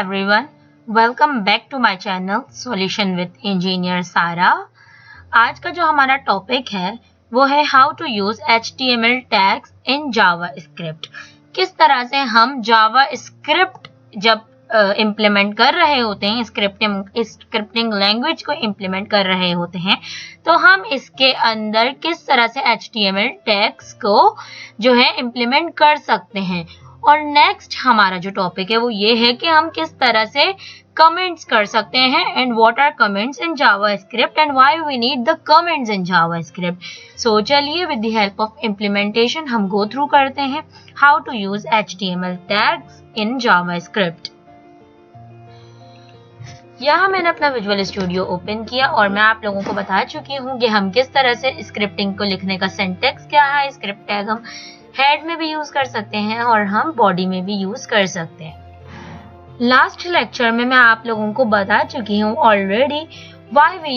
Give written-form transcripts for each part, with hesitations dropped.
everyone, welcome back to my channel Solution with Engineer Sara। आज का जो हमारा टॉपिक है वो है how to use HTML tags in JavaScript. किस तरह से हम जावास्क्रिप्ट जब इम्प्लीमेंट कर रहे होते हैं, स्क्रिप्टिंग लैंग्वेज को इम्प्लीमेंट कर रहे होते हैं, तो हम इसके अंदर किस तरह से HTML टैग्स को जो है इम्प्लीमेंट कर सकते हैं। और नेक्स्ट हमारा जो टॉपिक है वो ये है कि हम किस तरह से कमेंट्स कर सकते हैं and what are comments in JavaScript and why we need the comments in JavaScript. So चलिए with the help of implementation हम गो थ्रू करते हैं how to use HTML tags in JavaScript. यहाँ मैंने अपना विजुअल स्टूडियो ओपन किया और मैं आप लोगों को बता चुकी हूँ कि हम किस तरह से स्क्रिप्टिंग को लिखने का सिंटैक्स क्या है। स्क्रिप्ट टैग हम हेड में भी यूज कर सकते हैं और हम बॉडी में भी यूज कर सकते हैं। लास्ट लेक्चर में मैं आप लोगों को बता चुकी हूँ already why we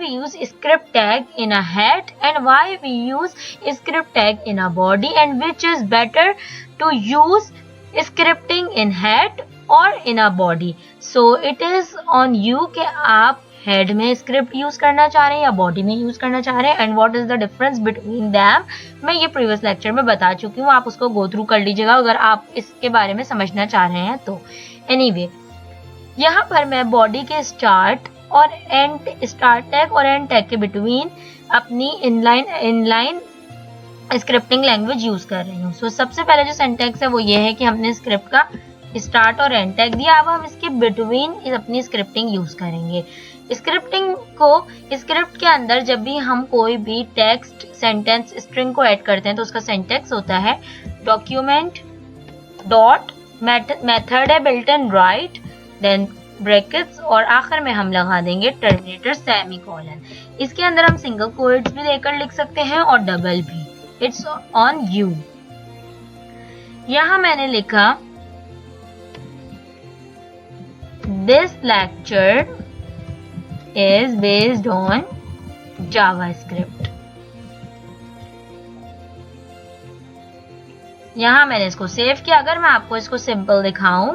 use script tag in a head and why we use script tag in a body and which is better to use scripting in head or in a body। So it is on you कि आप head में script use करना चाह रहे हैं या body में use करना चाह रहे हैं and what is the difference between them. मैं ये प्रीवियस लेक्चर में बता चुकी हूँ, आप उसको गो थ्रू कर लीजिएगा अगर आप इसके बारे में समझना चाह रहे हैं तो। एनीवे यहाँ पर मैं बॉडी के स्टार्ट टैग और एंड टैग के बिटवीन अपनी इनलाइन स्क्रिप्टिंग लैंग्वेज यूज कर रही हूँ। सो सबसे पहले जो सिंटैक्स है वो ये है कि हमने स्क्रिप्ट का स्टार्ट और एंड टैग दिया, अब हम इसके बिटवीन अपनी स्क्रिप्टिंग यूज करेंगे। स्क्रिप्ट के अंदर जब भी हम कोई भी टेक्स्ट सेंटेंस स्ट्रिंग को ऐड करते हैं तो उसका सिंटैक्स होता है डॉक्यूमेंट डॉट मेथड है built in write then brackets और आखिर में हम लगा देंगे टर्मिनेटर सेमीकोलन। इसके अंदर हम सिंगल कोट्स भी देकर लिख सकते हैं और डबल भी, इट्स ऑन यू। यहां मैंने लिखा this lecture is based on JavaScript। यहां मैंने इसको सेव किया। अगर मैं आपको इसको सिंपल दिखाऊं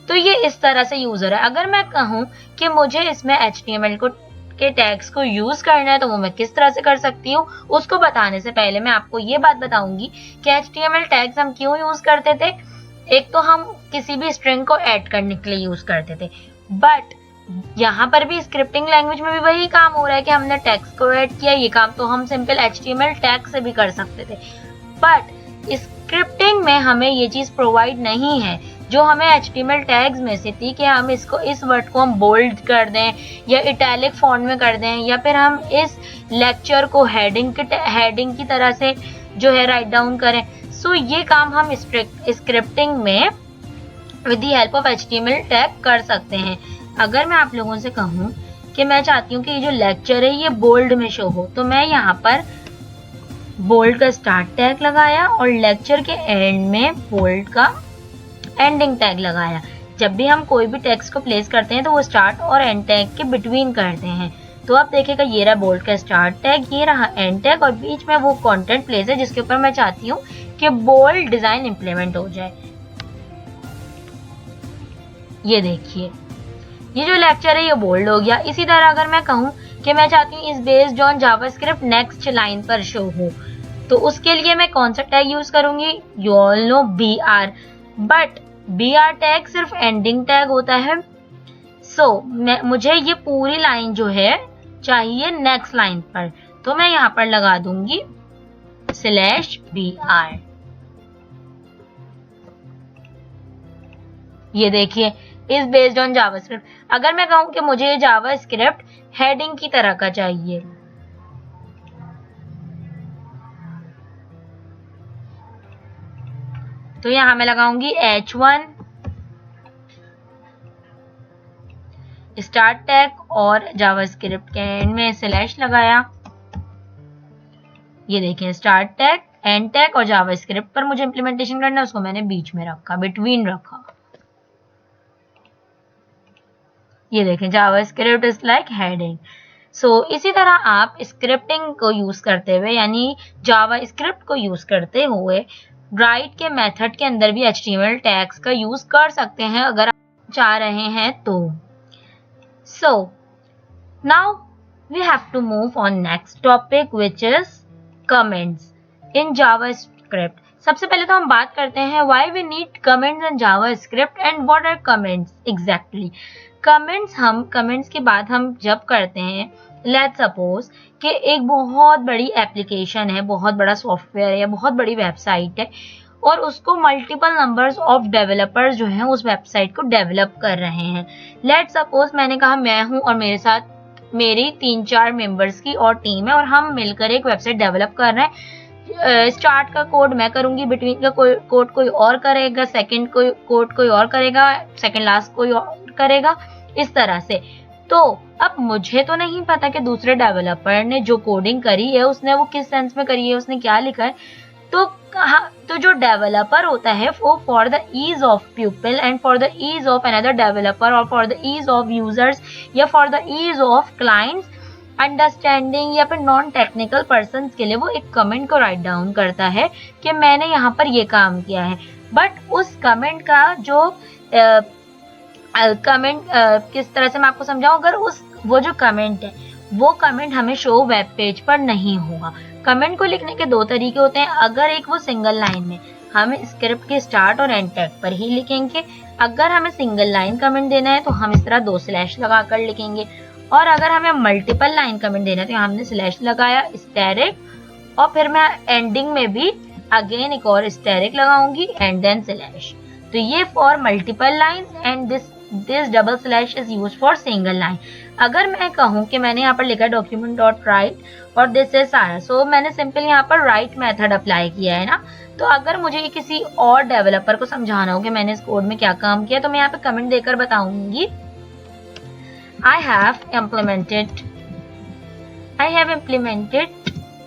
तो ये इस तरह से यूजर है। अगर मैं कहूं कि मुझे इसमें HTML के टैग्स को यूज करना है तो वो मैं किस तरह से कर सकती हूँ, उसको बताने से पहले मैं आपको ये बात बताऊंगी कि HTML टैग्स हम क्यों यूज करते थे। एक तो हम किसी भी स्ट्रिंग को ऐड करने के लिए यूज करते थे, बट यहाँ पर भी स्क्रिप्टिंग लैंग्वेज में भी वही काम हो रहा है कि हमने टेक्स्ट को ऐड किया। ये काम तो हम सिंपल HTML टैग से भी कर सकते थे, बट स्क्रिप्टिंग में हमें ये चीज प्रोवाइड नहीं है जो हमें HTML टैग्स में से थी कि हम इसको इस वर्ड को हम बोल्ड कर दें या इटैलिक फॉन्ट में कर दें या फिर हम इस लेक्चर को हेडिंग की तरह से जो है राइट डाउन करें। सो ये काम हम स्क्रिप्टिंग में with the help of HTML tag कर सकते हैं। अगर मैं आप लोगों से कहूं कि मैं चाहती हूं कि ये जो लेक्चर है ये बोल्ड में शो हो, तो मैं यहाँ पर बोल्ड का स्टार्ट टैग लगाया और लेक्चर के एंड में बोल्ड का एंडिंग टैग लगाया। जब भी हम कोई भी टेक्स्ट को प्लेस करते हैं तो वो स्टार्ट और एंड टैग के बिटवीन करते हैं। तो आप देखिएगा ये रहा बोल्ड का स्टार्ट टैग, ये रहा एंड टैग और बीच में वो कंटेंट प्लेस है जिसके ऊपर मैं चाहती हूँ कि बोल्ड डिजाइन इंप्लीमेंट हो जाए। ये देखिए ये जो लेक्चर है ये बोल्ड हो गया। इसी तरह अगर मैं कहूं कि मैं चाहती हूँ इस based on JavaScript next line पर शो हो तो उसके लिए मैं कौन सा टैग यूज करूंगी, you all know BR, but BR tag सिर्फ एंडिंग टैग होता है। सो मुझे ये पूरी लाइन जो है चाहिए नेक्स्ट लाइन पर, तो मैं यहाँ पर लगा दूंगी /BR। ये देखिए इज बेस्ड ऑन जावास्क्रिप्ट। अगर मैं कहूं कि मुझे ये जावास्क्रिप्ट हेडिंग की तरह का चाहिए तो यहां मैं लगाऊंगी H1 स्टार्ट टैग और जावास्क्रिप्ट के एंड में स्लैश लगाया। ये देखिए स्टार्ट टैग एंड टैग और जावास्क्रिप्ट पर मुझे इंप्लीमेंटेशन करना है, उसको मैंने बीच में रखा, बिटवीन रखा। ये देखें जावास्क्रिप्ट इज लाइक हेडिंग। सो इसी तरह आप स्क्रिप्टिंग को यूज करते हुए यानी जावास्क्रिप्ट को यूज करते हुए राइट के मेथड के अंदर भी HTML टैग्स का यूज कर सकते हैं अगर आप चाह रहे हैं तो। So now we have to move on next topic which is comments in JavaScript. सबसे पहले तो हम बात करते हैं why we need comments in JavaScript and what are comments exactly. Comments की बात हम जब करते हैं, लेट्स सपोज कि एक बहुत बड़ी एप्लीकेशन है, बहुत बड़ा सॉफ्टवेयर है, बहुत बड़ी वेबसाइट है और उसको मल्टीपल नंबर्स ऑफ डेवलपर्स जो हैं उस वेबसाइट को डेवलप कर रहे हैं। लेट्स सपोज मैंने कहा मैं हूं और मेरे साथ मेरी 3-4 मेंबर्स की और टीम है और हम मिलकर एक वेबसाइट डेवलप कर रहे हैं। स्टार्ट का कोड मैं करूंगी, बिटवीन का कोड कोई और करेगा, सेकंड कोड कोई और करेगा, सेकंड लास्ट कोई और करेगा, इस तरह से। तो अब मुझे तो नहीं पता कि दूसरे डेवलपर ने जो कोडिंग करी है उसने वो किस सेंस में करी है, उसने क्या लिखा है। तो जो डेवलपर होता है वो for the ease of people and for the ease of another developer और for the ease of users या for the ease of clients understanding या फिर नॉन टेक्निकल पर्सन के लिए वो एक कमेंट को राइट डाउन करता है कि मैंने यहाँ पर ये काम किया है। बट उस कमेंट का जो कमेंट किस तरह से मैं आपको समझाऊं, अगर वो जो कमेंट है वो कमेंट हमें शो वेब पेज पर नहीं होगा। कमेंट को लिखने के 2 तरीके होते हैं। अगर एक वो सिंगल लाइन में हम स्क्रिप्ट के स्टार्ट और एंड टैग पर ही लिखेंगे, अगर हमें सिंगल लाइन कमेंट देना है तो हम इस तरह 2 स्लैश लगाकर लिखेंगे, और अगर हमें मल्टीपल लाइन कमेंट देना है तो हमने स्लैश लगाया स्टैरिक और फिर मैं एंडिंग में भी अगेन एक और स्टैरिक लगाऊंगी एंड देन स्लैश। तो ये for multiple line and this double slash is use for single line. अगर मैं कहूं कि मैंने यहाँ पर लिखा डॉक्यूमेंट डॉट राइट और दिस इज सारा, सो मैंने सिंपल यहाँ पर राइट मेथड अप्लाई किया है ना। तो अगर मुझे किसी और डेवलपर को समझाना हो कि मैंने इस कोड में क्या काम किया तो मैं यहाँ पे कमेंट देकर बताऊंगी I have implemented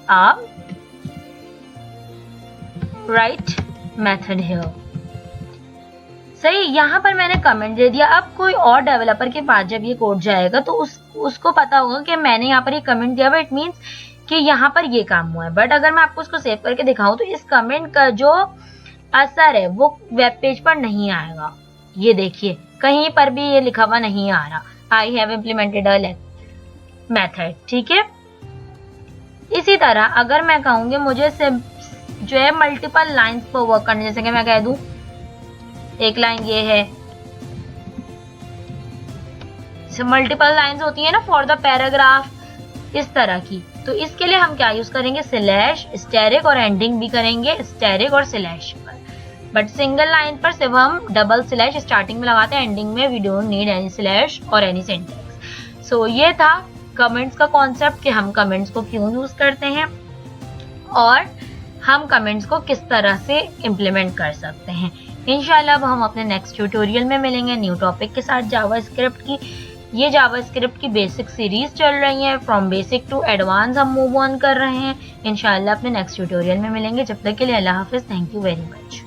a write method here। सही, यहाँ पर मैंने कमेंट दे दिया। अब कोई और डेवलपर के पास जब ये कोड जाएगा तो उसको पता होगा कि मैंने यहाँ पर ये कमेंट दिया, इट मीन्स कि यहाँ पर ये काम हुआ है। बट अगर मैं आपको उसको सेव करके दिखाऊं तो इस कमेंट का जो असर है वो वेब पेज पर नहीं आएगा। ये देखिए कहीं पर भी ये लिखा हुआ नहीं आ रहा I have implemented a method, ठीक है। इसी तरह अगर मैं कहूंगी मुझे जो है मल्टीपल लाइंस पर वर्क करने, जैसे कि मैं कह दूं एक लाइन ये है, मल्टीपल लाइंस होती है ना फॉर द पैराग्राफ, इस तरह की। तो इसके लिए हम क्या यूज करेंगे, स्लैश स्टैरिक और एंडिंग भी करेंगे स्टैरिक और स्लैश पर। बट सिंगल लाइन पर सिर्फ हम डबल स्लैश स्टार्टिंग में लगाते हैं, एंडिंग में we don't need any slash और एनी सिंटैक्स। सो ये था कमेंट्स का कॉन्सेप्ट कि हम कमेंट्स को क्यों यूज करते हैं और हम कमेंट्स को किस तरह से इम्प्लीमेंट कर सकते हैं। इंशाल्लाह अब हम अपने नेक्स्ट ट्यूटोरियल में मिलेंगे न्यू टॉपिक के साथ जावास्क्रिप्ट की। ये जावास्क्रिप्ट की बेसिक सीरीज चल रही है, फ्रॉम बेसिक टू एडवांस हम मूव ऑन कर रहे हैं। इंशाल्लाह अपने नेक्स्ट ट्यूटोरियल में मिलेंगे। जब तक के लिए अल्लाह हाफिज, थैंक यू वेरी मच।